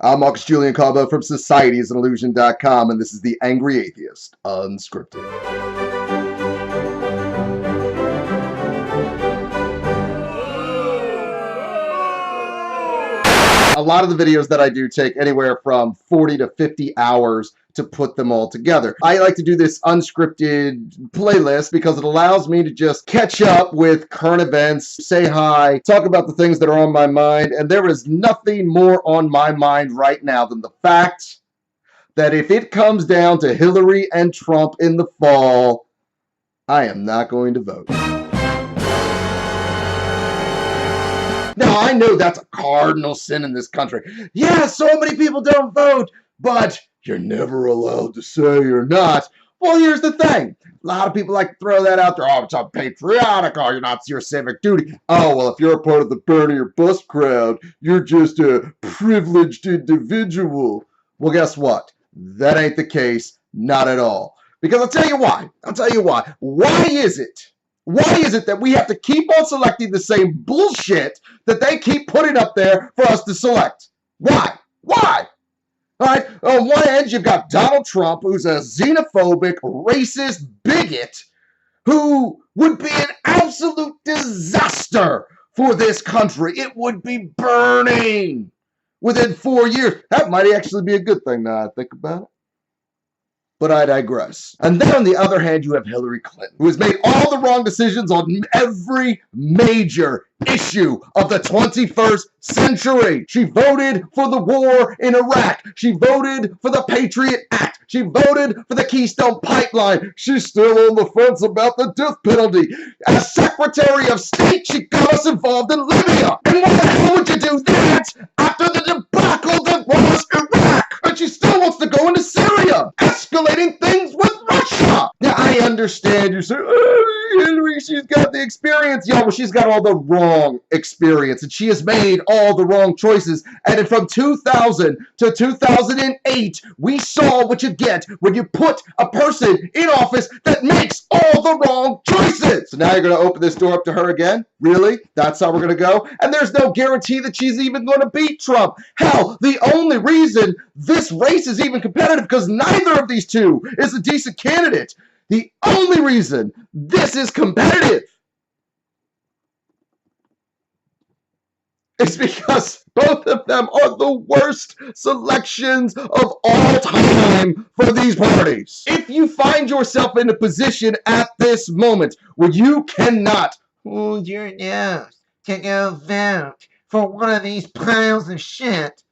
I'm Marcus Julian Carbo from societyisanillusion.com, and this is the Angry Atheist, Unscripted. A lot of the videos that I do take anywhere from 40 to 50 hours to put them all together. I like to do this unscripted playlist because it allows me to just catch up with current events, say hi, talk about the things that are on my mind, and there is nothing more on my mind right now than the fact that if it comes down to Hillary and Trump in the fall, I am not going to vote. Now, I know that's a cardinal sin in this country. Yeah, so many people don't vote, but you're never allowed to say you're not. Well, here's the thing. A lot of people like to throw that out there. Oh, it's unpatriotic. Oh, you're not your civic duty. Oh, well, if you're a part of the Bernie or Bust crowd, you're just a privileged individual. Well, guess what? That ain't the case. Not at all. Because I'll tell you why. Why is it? Why is it that we have to keep on selecting the same bullshit that they keep putting up there for us to select? Why? Why? All right, on one end, you've got Donald Trump, who's a xenophobic, racist bigot who would be an absolute disaster for this country. It would be burning within 4 years. That might actually be a good thing now I think about it. But I digress. And then on the other hand, you have Hillary Clinton, who has made all the wrong decisions on every major issue of the 21st century. She voted for the war in Iraq. She voted for the Patriot Act. She voted for the Keystone Pipeline. She's still on the fence about the death penalty. As Secretary of State, she got us involved in Libya. And why the hell would you do that after the debacle that was Iraq? And she still wants to go into Syria, escalating things with Russia. Now, I understand you say, oh, Hillary, she's got the experience. Yeah, well, she's got all the wrong experience, and she has made all the wrong choices. And from 2000 to 2008, we saw what you get when you put a person in office that makes all the wrong choices. So now you're going to open this door up to her again? Really? That's how we're going to go? And there's no guarantee that she's even going to beat Trump. Hell, the only reason this race is even competitive because neither of these two is a decent candidate. The only reason this is competitive is because both of them are the worst selections of all time for these parties. If you find yourself in a position at this moment where you cannot hold your nose to go vote for one of these piles of shit,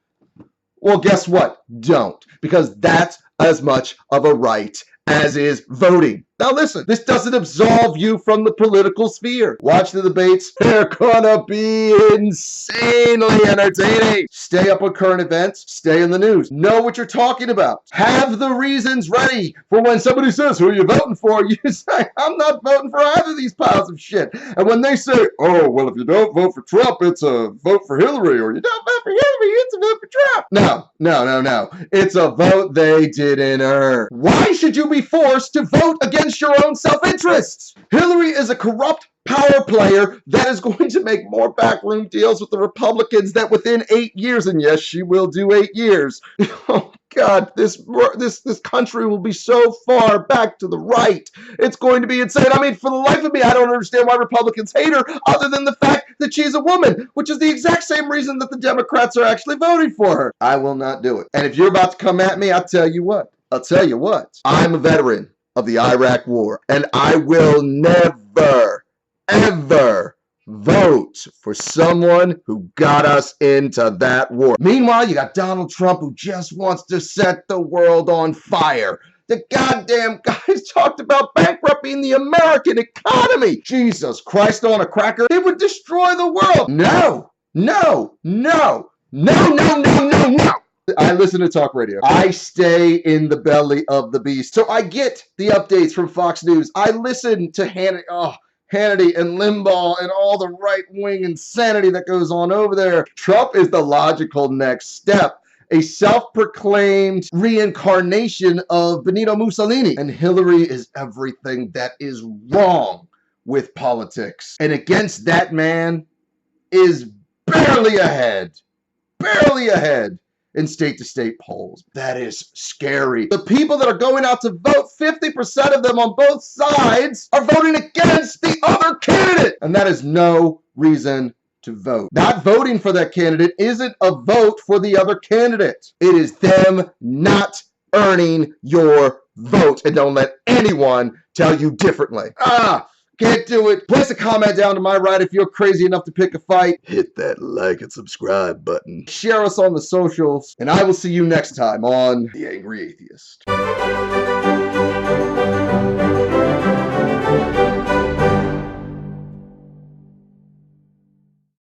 well, guess what? Don't. Because that's as much of a right as is voting. Now listen, this doesn't absolve you from the political sphere. Watch the debates. They're gonna be insanely entertaining. Stay up on current events. Stay in the news. Know what you're talking about. Have the reasons ready for when somebody says, who are you voting for? You say, I'm not voting for either of these piles of shit. And when they say, oh, well, if you don't vote for Trump, it's a vote for Hillary, or you don't vote for Hillary, it's a vote for Trump. No. It's a vote they didn't earn. Why should you be forced to vote against your own self-interests? Hillary is a corrupt power player that is going to make more backroom deals with the Republicans that within 8 years, and yes, she will do 8 years. Oh God, this country will be so far back to the right. It's going to be insane. I mean, for the life of me, I don't understand why Republicans hate her other than the fact that she's a woman, which is the exact same reason that the Democrats are actually voting for her. I will not do it. And if you're about to come at me, I'll tell you what. I'm a veteran of the Iraq War, and I will never, ever vote for someone who got us into that war. Meanwhile, you got Donald Trump, who just wants to set the world on fire. The goddamn guys talked about bankrupting the American economy. Jesus Christ on a cracker. It would destroy the world. No. I listen to talk radio. I stay in the belly of the beast. So I get the updates from Fox News. I listen to Hannity and Limbaugh and all the right-wing insanity that goes on over there. Trump is the logical next step. A self-proclaimed reincarnation of Benito Mussolini. And Hillary is everything that is wrong with politics. And against that man is barely ahead in state-to-state polls. That is scary. The people that are going out to vote, 50% of them on both sides are voting against the other candidate. And that is no reason to vote. Not voting for that candidate isn't a vote for the other candidate. It is them not earning your vote. And don't let anyone tell you differently. Can't do it. Place a comment down to my right if you're crazy enough to pick a fight. Hit that like and subscribe button. Share us on the socials. And I will see you next time on The Angry Atheist.